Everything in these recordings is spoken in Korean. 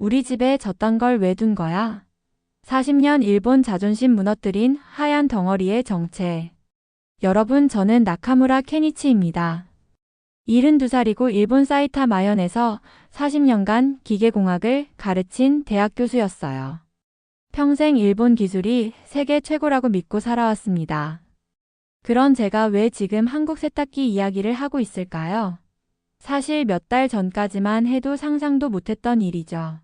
우리 집에 저딴 걸 왜 둔 거야? 40년 일본 자존심 무너뜨린 하얀 덩어리의 정체. 여러분, 저는 나카무라 케니치입니다. 72살이고 일본 사이타마현에서 40년간 기계공학을 가르친 대학 교수였어요. 평생 일본 기술이 세계 최고라고 믿고 살아왔습니다. 그런 제가 왜 지금 한국 세탁기 이야기를 하고 있을까요? 사실 몇 달 전까지만 해도 상상도 못했던 일이죠.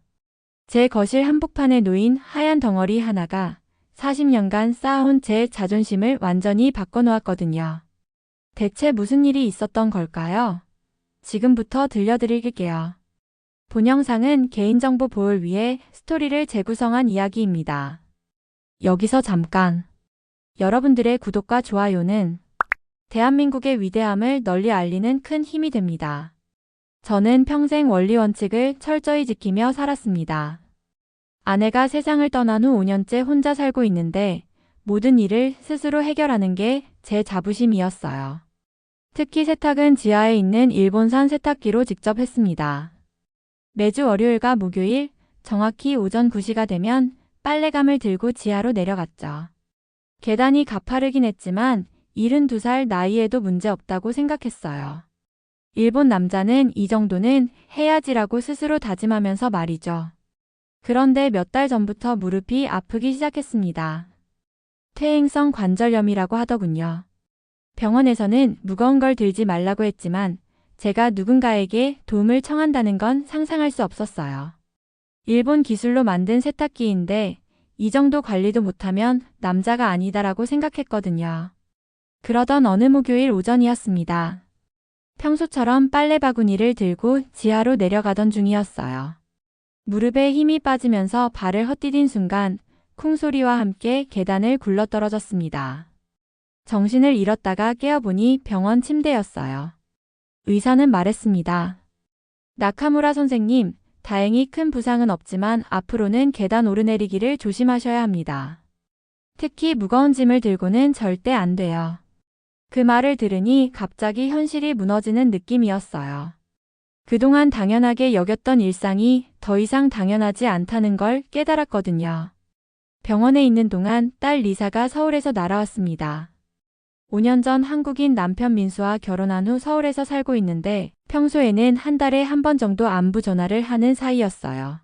제 거실 한복판에 놓인 하얀 덩어리 하나가 40년간 쌓아온 제 자존심을 완전히 바꿔놓았거든요. 대체 무슨 일이 있었던 걸까요? 지금부터 들려드릴게요. 본 영상은 개인정보 보호를 위해 스토리를 재구성한 이야기입니다. 여기서 잠깐. 여러분들의 구독과 좋아요는 대한민국의 위대함을 널리 알리는 큰 힘이 됩니다. 저는 평생 원리 원칙을 철저히 지키며 살았습니다. 아내가 세상을 떠난 후 5년째 혼자 살고 있는데 모든 일을 스스로 해결하는 게 제 자부심이었어요. 특히 세탁은 지하에 있는 일본산 세탁기로 직접 했습니다. 매주 월요일과 목요일, 정확히 오전 9시가 되면 빨래감을 들고 지하로 내려갔죠. 계단이 가파르긴 했지만 72살 나이에도 문제없다고 생각했어요. 일본 남자는 이 정도는 해야지라고 스스로 다짐하면서 말이죠. 그런데 몇 달 전부터 무릎이 아프기 시작했습니다. 퇴행성 관절염이라고 하더군요. 병원에서는 무거운 걸 들지 말라고 했지만 제가 누군가에게 도움을 청한다는 건 상상할 수 없었어요. 일본 기술로 만든 세탁기인데 이 정도 관리도 못하면 남자가 아니다라고 생각했거든요. 그러던 어느 목요일 오전이었습니다. 평소처럼 빨래 바구니를 들고 지하로 내려가던 중이었어요. 무릎에 힘이 빠지면서 발을 헛디딘 순간 쿵소리와 함께 계단을 굴러떨어졌습니다. 정신을 잃었다가 깨어보니 병원 침대였어요. 의사는 말했습니다. 나카무라 선생님, 다행히 큰 부상은 없지만 앞으로는 계단 오르내리기를 조심하셔야 합니다. 특히 무거운 짐을 들고는 절대 안 돼요. 그 말을 들으니 갑자기 현실이 무너지는 느낌이었어요. 그동안 당연하게 여겼던 일상이 더 이상 당연하지 않다는 걸 깨달았거든요. 병원에 있는 동안 딸 리사가 서울에서 날아왔습니다. 5년 전 한국인 남편 민수와 결혼한 후 서울에서 살고 있는데 평소에는 한 달에 한 번 정도 안부 전화를 하는 사이였어요.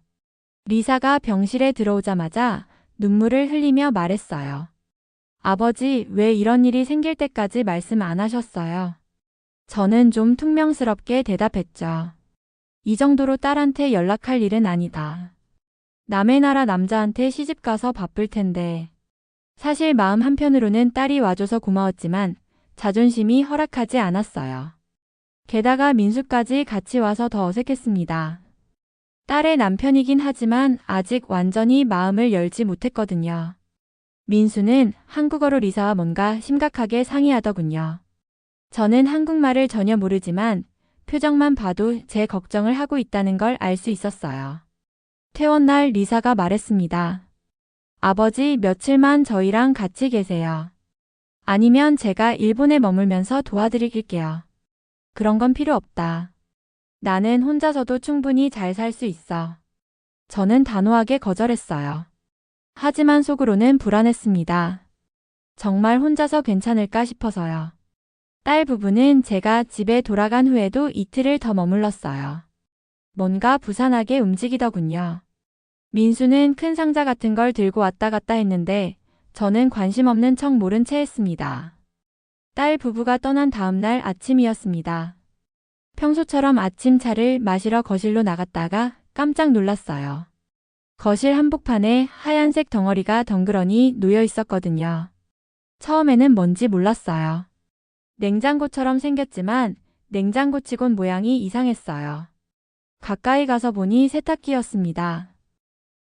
리사가 병실에 들어오자마자 눈물을 흘리며 말했어요. 아버지, 왜 이런 일이 생길 때까지 말씀 안 하셨어요? 저는 좀 퉁명스럽게 대답했죠. 이 정도로 딸한테 연락할 일은 아니다. 남의 나라 남자한테 시집가서 바쁠 텐데. 사실 마음 한편으로는 딸이 와줘서 고마웠지만 자존심이 허락하지 않았어요. 게다가 민수까지 같이 와서 더 어색했습니다. 딸의 남편이긴 하지만 아직 완전히 마음을 열지 못했거든요. 민수는 한국어로 리사와 뭔가 심각하게 상의하더군요. 저는 한국말을 전혀 모르지만 표정만 봐도 제 걱정을 하고 있다는 걸 알 수 있었어요. 퇴원 날 리사가 말했습니다. 아버지, 며칠만 저희랑 같이 계세요. 아니면 제가 일본에 머물면서 도와드릴게요. 그런 건 필요 없다. 나는 혼자서도 충분히 잘 살 수 있어. 저는 단호하게 거절했어요. 하지만 속으로는 불안했습니다. 정말 혼자서 괜찮을까 싶어서요. 딸 부부는 제가 집에 돌아간 후에도 이틀을 더 머물렀어요. 뭔가 부산하게 움직이더군요. 민수는 큰 상자 같은 걸 들고 왔다 갔다 했는데 저는 관심 없는 척 모른 채 했습니다. 딸 부부가 떠난 다음 날 아침이었습니다. 평소처럼 아침차를 마시러 거실로 나갔다가 깜짝 놀랐어요. 거실 한복판에 하얀색 덩어리가 덩그러니 놓여 있었거든요. 처음에는 뭔지 몰랐어요. 냉장고처럼 생겼지만 냉장고치곤 모양이 이상했어요. 가까이 가서 보니 세탁기였습니다.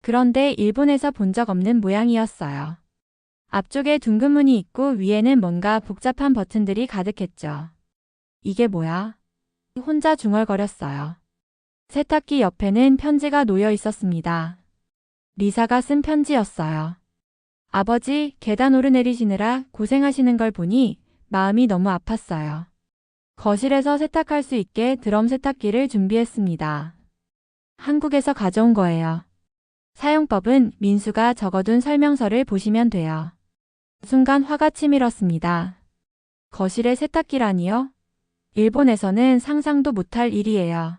그런데 일본에서 본 적 없는 모양이었어요. 앞쪽에 둥근 문이 있고 위에는 뭔가 복잡한 버튼들이 가득했죠. 이게 뭐야? 혼자 중얼거렸어요. 세탁기 옆에는 편지가 놓여 있었습니다. 리사가 쓴 편지였어요. 아버지, 계단 오르내리시느라 고생하시는 걸 보니 마음이 너무 아팠어요. 거실에서 세탁할 수 있게 드럼 세탁기를 준비했습니다. 한국에서 가져온 거예요. 사용법은 민수가 적어둔 설명서를 보시면 돼요. 순간 화가 치밀었습니다. 거실에 세탁기라니요? 일본에서는 상상도 못할 일이에요.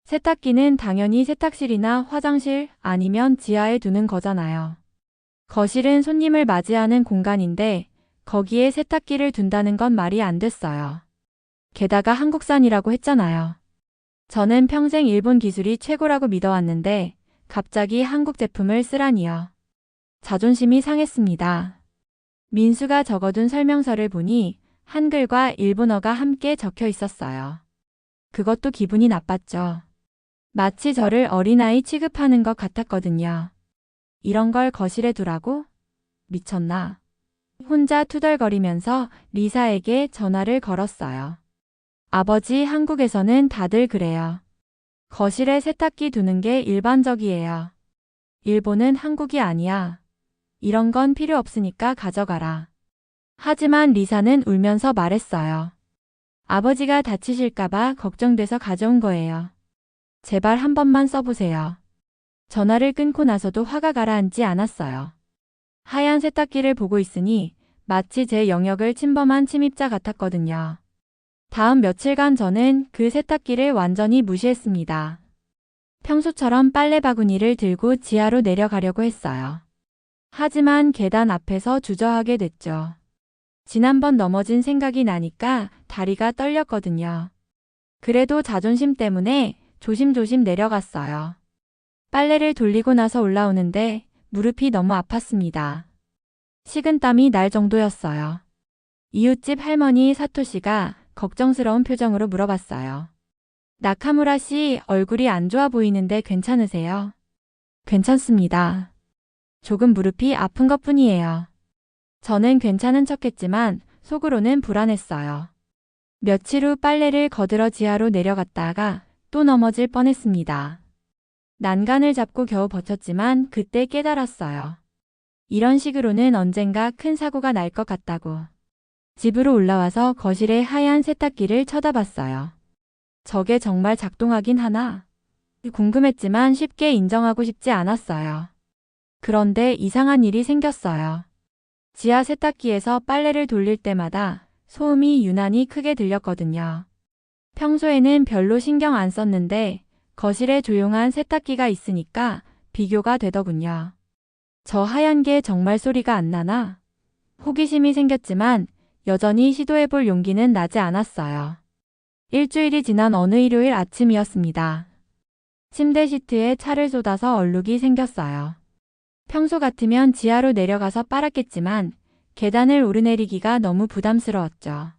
세탁기는 당연히 세탁실이나 화장실 아니면 지하에 두는 거잖아요. 거실은 손님을 맞이하는 공간인데 거기에 세탁기를 둔다는 건 말이 안 됐어요. 게다가 한국산이라고 했잖아요. 저는 평생 일본 기술이 최고라고 믿어왔는데 갑자기 한국 제품을 쓰라니요. 자존심이 상했습니다. 민수가 적어둔 설명서를 보니 한글과 일본어가 함께 적혀 있었어요. 그것도 기분이 나빴죠. 마치 저를 어린아이 취급하는 것 같았거든요. 이런 걸 거실에 두라고? 미쳤나? 혼자 투덜거리면서 리사에게 전화를 걸었어요. 아버지, 한국에서는 다들 그래요. 거실에 세탁기 두는 게 일반적이에요. 일본은 한국이 아니야. 이런 건 필요 없으니까 가져가라. 하지만 리사는 울면서 말했어요. 아버지가 다치실까봐 걱정돼서 가져온 거예요. 제발 한 번만 써보세요. 전화를 끊고 나서도 화가 가라앉지 않았어요. 하얀 세탁기를 보고 있으니 마치 제 영역을 침범한 침입자 같았거든요. 다음 며칠간 저는 그 세탁기를 완전히 무시했습니다. 평소처럼 빨래 바구니를 들고 지하로 내려가려고 했어요. 하지만 계단 앞에서 주저하게 됐죠. 지난번 넘어진 생각이 나니까 다리가 떨렸거든요. 그래도 자존심 때문에 조심조심 내려갔어요. 빨래를 돌리고 나서 올라오는데 무릎이 너무 아팠습니다. 식은땀이 날 정도였어요. 이웃집 할머니 사토씨가 걱정스러운 표정으로 물어봤어요. 나카무라 씨, 얼굴이 안 좋아 보이는데 괜찮으세요? 괜찮습니다. 조금 무릎이 아픈 것뿐이에요. 저는 괜찮은 척했지만 속으로는 불안했어요. 며칠 후 빨래를 거들어 지하로 내려갔다가 또 넘어질 뻔했습니다. 난간을 잡고 겨우 버텼지만 그때 깨달았어요. 이런 식으로는 언젠가 큰 사고가 날 것 같다고. 집으로 올라와서 거실의 하얀 세탁기를 쳐다봤어요. 저게 정말 작동하긴 하나? 궁금했지만 쉽게 인정하고 싶지 않았어요. 그런데 이상한 일이 생겼어요. 지하 세탁기에서 빨래를 돌릴 때마다 소음이 유난히 크게 들렸거든요. 평소에는 별로 신경 안 썼는데 거실에 조용한 세탁기가 있으니까 비교가 되더군요. 저 하얀 게 정말 소리가 안 나나? 호기심이 생겼지만 여전히 시도해볼 용기는 나지 않았어요. 일주일이 지난 어느 일요일 아침이었습니다. 침대 시트에 차를 쏟아서 얼룩이 생겼어요. 평소 같으면 지하로 내려가서 빨았겠지만 계단을 오르내리기가 너무 부담스러웠죠.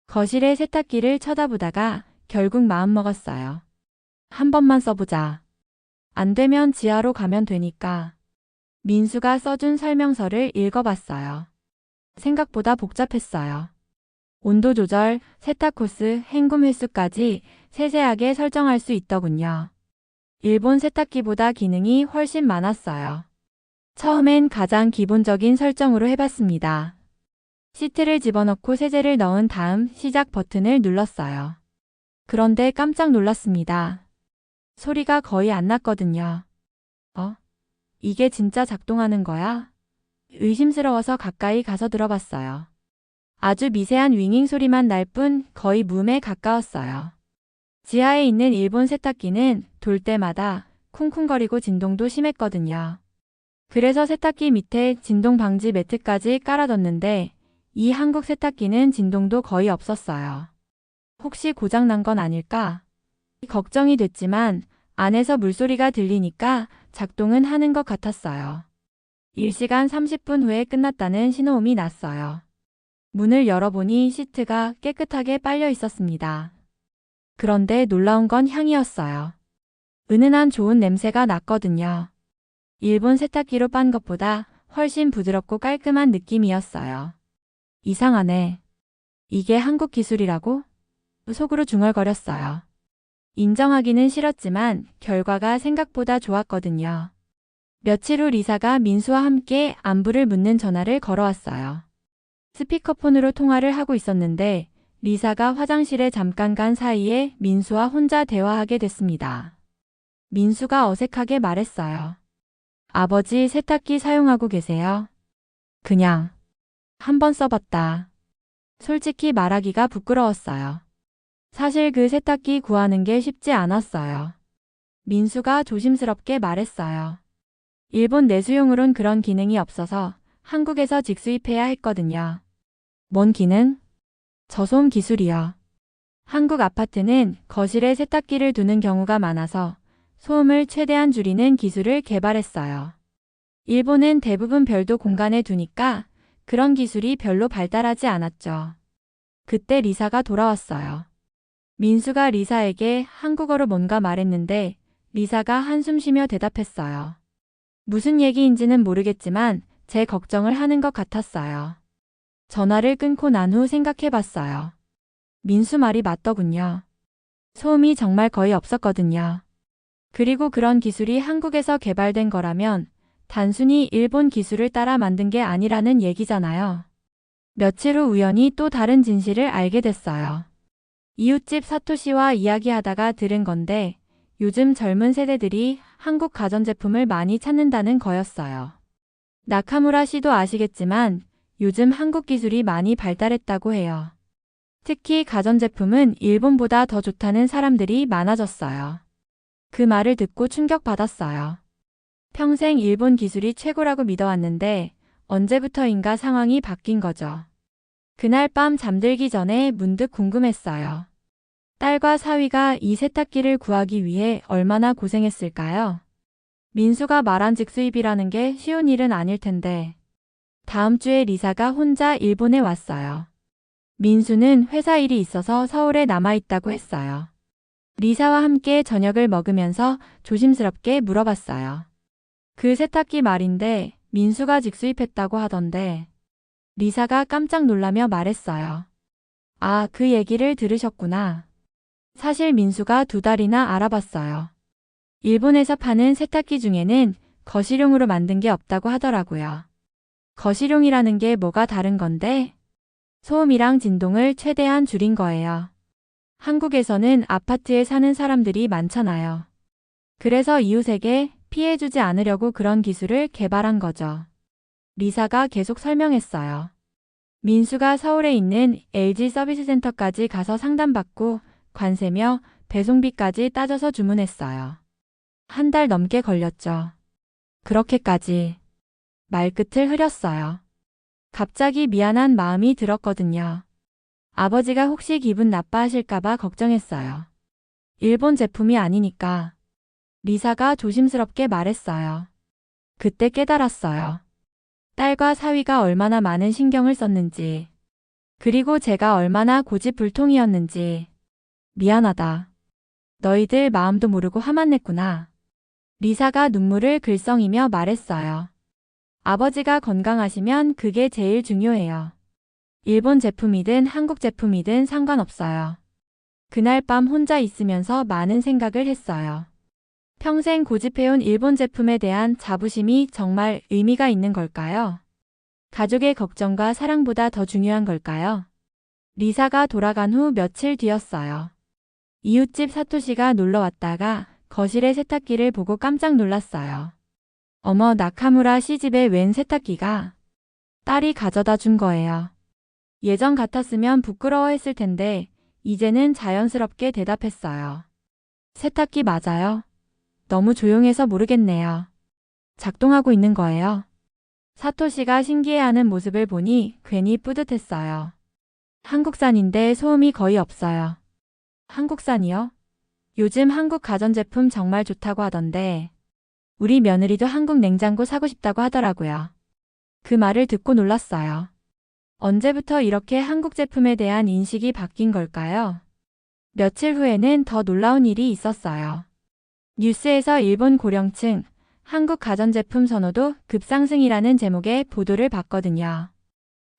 거실의 세탁기를 쳐다보다가 결국 마음먹었어요. 한 번만 써보자. 안 되면 지하로 가면 되니까. 민수가 써준 설명서를 읽어봤어요. 생각보다 복잡했어요. 온도 조절, 세탁 코스, 헹굼 횟수까지 세세하게 설정할 수 있더군요. 일본 세탁기보다 기능이 훨씬 많았어요. 처음엔 가장 기본적인 설정으로 해봤습니다. 시트를 집어넣고 세제를 넣은 다음 시작 버튼을 눌렀어요. 그런데 깜짝 놀랐습니다. 소리가 거의 안 났거든요. 이게 진짜 작동하는 거야? 의심스러워서 가까이 가서 들어봤어요. 아주 미세한 윙잉 소리만 날 뿐 거의 무음에 가까웠어요. 지하에 있는 일본 세탁기는 돌 때마다 쿵쿵거리고 진동도 심했거든요. 그래서 세탁기 밑에 진동 방지 매트까지 깔아뒀는데 이 한국 세탁기는 진동도 거의 없었어요. 혹시 고장난 건 아닐까? 걱정이 됐지만 안에서 물소리가 들리니까 작동은 하는 것 같았어요. 1시간 30분 후에 끝났다는 신호음이 났어요. 문을 열어보니 시트가 깨끗하게 빨려 있었습니다. 그런데 놀라운 건 향이었어요. 은은한 좋은 냄새가 났거든요. 일본 세탁기로 빤 것보다 훨씬 부드럽고 깔끔한 느낌이었어요. 이상하네. 이게 한국 기술이라고? 속으로 중얼거렸어요. 인정하기는 싫었지만 결과가 생각보다 좋았거든요. 며칠 후 리사가 민수와 함께 안부를 묻는 전화를 걸어왔어요. 스피커폰으로 통화를 하고 있었는데 리사가 화장실에 잠깐 간 사이에 민수와 혼자 대화하게 됐습니다. 민수가 어색하게 말했어요. 아버지 세탁기 사용하고 계세요? 그냥 한번 써봤다. 솔직히 말하기가 부끄러웠어요. 사실 그 세탁기 구하는 게 쉽지 않았어요. 민수가 조심스럽게 말했어요. 일본 내수용으론 그런 기능이 없어서 한국에서 직수입해야 했거든요. 뭔 기능? 저소음 기술이요. 한국 아파트는 거실에 세탁기를 두는 경우가 많아서 소음을 최대한 줄이는 기술을 개발했어요. 일본은 대부분 별도 공간에 두니까 그런 기술이 별로 발달하지 않았죠. 그때 리사가 돌아왔어요. 민수가 리사에게 한국어로 뭔가 말했는데 리사가 한숨 쉬며 대답했어요. 무슨 얘기인지는 모르겠지만 제 걱정을 하는 것 같았어요. 전화를 끊고 난 후 생각해 봤어요. 민수 말이 맞더군요. 소음이 정말 거의 없었거든요. 그리고 그런 기술이 한국에서 개발된 거라면 단순히 일본 기술을 따라 만든 게 아니라는 얘기잖아요. 며칠 후 우연히 또 다른 진실을 알게 됐어요. 이웃집 사토시와 이야기하다가 들은 건데 요즘 젊은 세대들이 한국 가전제품을 많이 찾는다는 거였어요. 나카무라 씨도 아시겠지만 요즘 한국 기술이 많이 발달했다고 해요. 특히 가전제품은 일본보다 더 좋다는 사람들이 많아졌어요. 그 말을 듣고 충격받았어요. 평생 일본 기술이 최고라고 믿어왔는데 언제부터인가 상황이 바뀐 거죠. 그날 밤 잠들기 전에 문득 궁금했어요. 딸과 사위가 이 세탁기를 구하기 위해 얼마나 고생했을까요? 민수가 말한 직수입이라는 게 쉬운 일은 아닐 텐데. 다음 주에 리사가 혼자 일본에 왔어요. 민수는 회사 일이 있어서 서울에 남아있다고 했어요. 리사와 함께 저녁을 먹으면서 조심스럽게 물어봤어요. 그 세탁기 말인데 민수가 직수입했다고 하던데. 리사가 깜짝 놀라며 말했어요. 아, 그 얘기를 들으셨구나. 사실 민수가 2달이나 알아봤어요. 일본에서 파는 세탁기 중에는 거실용으로 만든 게 없다고 하더라고요. 거실용이라는 게 뭐가 다른 건데? 소음이랑 진동을 최대한 줄인 거예요. 한국에서는 아파트에 사는 사람들이 많잖아요. 그래서 이웃에게 피해주지 않으려고 그런 기술을 개발한 거죠. 리사가 계속 설명했어요. 민수가 서울에 있는 LG 서비스 센터까지 가서 상담받고 관세며 배송비까지 따져서 주문했어요. 1달 넘게 걸렸죠. 그렇게까지. 말끝을 흐렸어요. 갑자기 미안한 마음이 들었거든요. 아버지가 혹시 기분 나빠하실까봐 걱정했어요. 일본 제품이 아니니까. 리사가 조심스럽게 말했어요. 그때 깨달았어요. 딸과 사위가 얼마나 많은 신경을 썼는지. 그리고 제가 얼마나 고집불통이었는지. 미안하다. 너희들 마음도 모르고 화만 냈구나. 리사가 눈물을 글썽이며 말했어요. 아버지가 건강하시면 그게 제일 중요해요. 일본 제품이든 한국 제품이든 상관없어요. 그날 밤 혼자 있으면서 많은 생각을 했어요. 평생 고집해온 일본 제품에 대한 자부심이 정말 의미가 있는 걸까요? 가족의 걱정과 사랑보다 더 중요한 걸까요? 리사가 돌아간 후 며칠 뒤였어요. 이웃집 사토시가 놀러 왔다가 거실에 세탁기를 보고 깜짝 놀랐어요. 어머, 나카무라 씨 집에 웬 세탁기가? 딸이 가져다 준 거예요. 예전 같았으면 부끄러워했을 텐데 이제는 자연스럽게 대답했어요. 세탁기 맞아요? 너무 조용해서 모르겠네요. 작동하고 있는 거예요. 사토시가 신기해하는 모습을 보니 괜히 뿌듯했어요. 한국산인데 소음이 거의 없어요. 한국산이요? 요즘 한국 가전제품 정말 좋다고 하던데 우리 며느리도 한국 냉장고 사고 싶다고 하더라고요. 그 말을 듣고 놀랐어요. 언제부터 이렇게 한국 제품에 대한 인식이 바뀐 걸까요? 며칠 후에는 더 놀라운 일이 있었어요. 뉴스에서 일본 고령층 한국 가전제품 선호도 급상승이라는 제목의 보도를 봤거든요.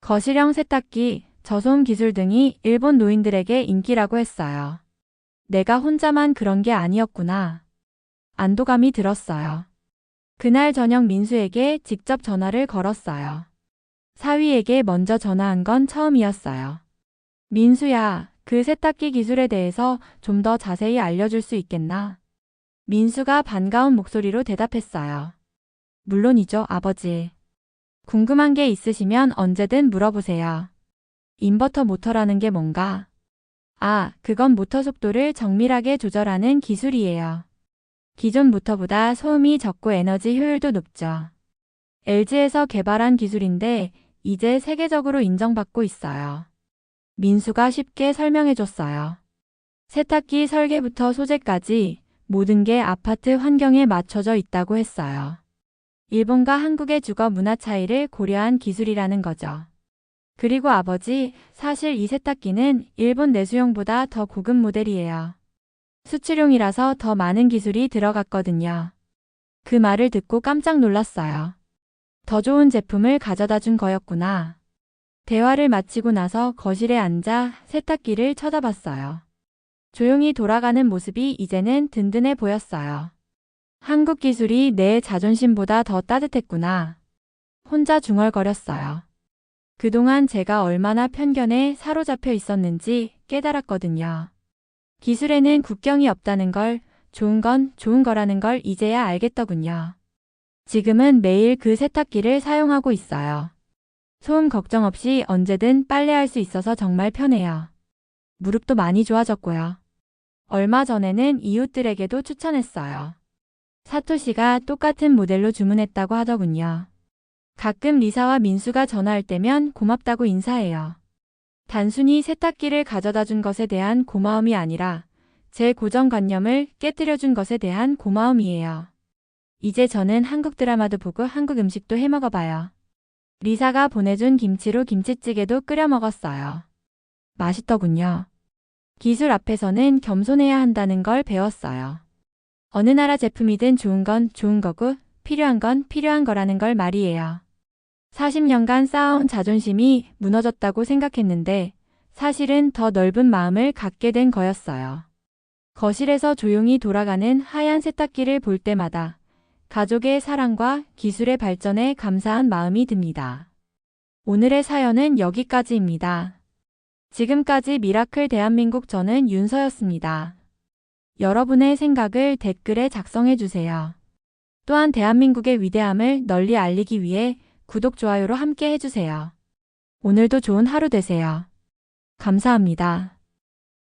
거실형 세탁기, 저소음 기술 등이 일본 노인들에게 인기라고 했어요. 내가 혼자만 그런 게 아니었구나. 안도감이 들었어요. 그날 저녁 민수에게 직접 전화를 걸었어요. 사위에게 먼저 전화한 건 처음이었어요. 민수야, 그 세탁기 기술에 대해서 좀 더 자세히 알려줄 수 있겠나? 민수가 반가운 목소리로 대답했어요. 물론이죠, 아버지. 궁금한 게 있으시면 언제든 물어보세요. 인버터 모터라는 게 뭔가? 아, 그건 모터 속도를 정밀하게 조절하는 기술이에요. 기존 모터보다 소음이 적고 에너지 효율도 높죠. LG에서 개발한 기술인데 이제 세계적으로 인정받고 있어요. 민수가 쉽게 설명해줬어요. 세탁기 설계부터 소재까지 모든 게 아파트 환경에 맞춰져 있다고 했어요. 일본과 한국의 주거 문화 차이를 고려한 기술이라는 거죠. 그리고 아버지, 사실 이 세탁기는 일본 내수용보다 더 고급 모델이에요. 수출용이라서 더 많은 기술이 들어갔거든요. 그 말을 듣고 깜짝 놀랐어요. 더 좋은 제품을 가져다 준 거였구나. 대화를 마치고 나서 거실에 앉아 세탁기를 쳐다봤어요. 조용히 돌아가는 모습이 이제는 든든해 보였어요. 한국 기술이 내 자존심보다 더 따뜻했구나. 혼자 중얼거렸어요. 그동안 제가 얼마나 편견에 사로잡혀 있었는지 깨달았거든요. 기술에는 국경이 없다는 걸, 좋은 건 좋은 거라는 걸 이제야 알겠더군요. 지금은 매일 그 세탁기를 사용하고 있어요. 소음 걱정 없이 언제든 빨래할 수 있어서 정말 편해요. 무릎도 많이 좋아졌고요. 얼마 전에는 이웃들에게도 추천했어요. 사토시가 똑같은 모델로 주문했다고 하더군요. 가끔 리사와 민수가 전화할 때면 고맙다고 인사해요. 단순히 세탁기를 가져다 준 것에 대한 고마움이 아니라 제 고정관념을 깨뜨려 준 것에 대한 고마움이에요. 이제 저는 한국 드라마도 보고 한국 음식도 해 먹어봐요. 리사가 보내준 김치로 김치찌개도 끓여 먹었어요. 맛있더군요. 기술 앞에서는 겸손해야 한다는 걸 배웠어요. 어느 나라 제품이든 좋은 건 좋은 거고 필요한 건 필요한 거라는 걸 말이에요. 40년간 쌓아온 자존심이 무너졌다고 생각했는데 사실은 더 넓은 마음을 갖게 된 거였어요. 거실에서 조용히 돌아가는 하얀 세탁기를 볼 때마다 가족의 사랑과 기술의 발전에 감사한 마음이 듭니다. 오늘의 사연은 여기까지입니다. 지금까지 미라클 대한민국 저는 윤서였습니다. 여러분의 생각을 댓글에 작성해 주세요. 또한 대한민국의 위대함을 널리 알리기 위해 구독, 좋아요로 함께 해주세요. 오늘도 좋은 하루 되세요. 감사합니다.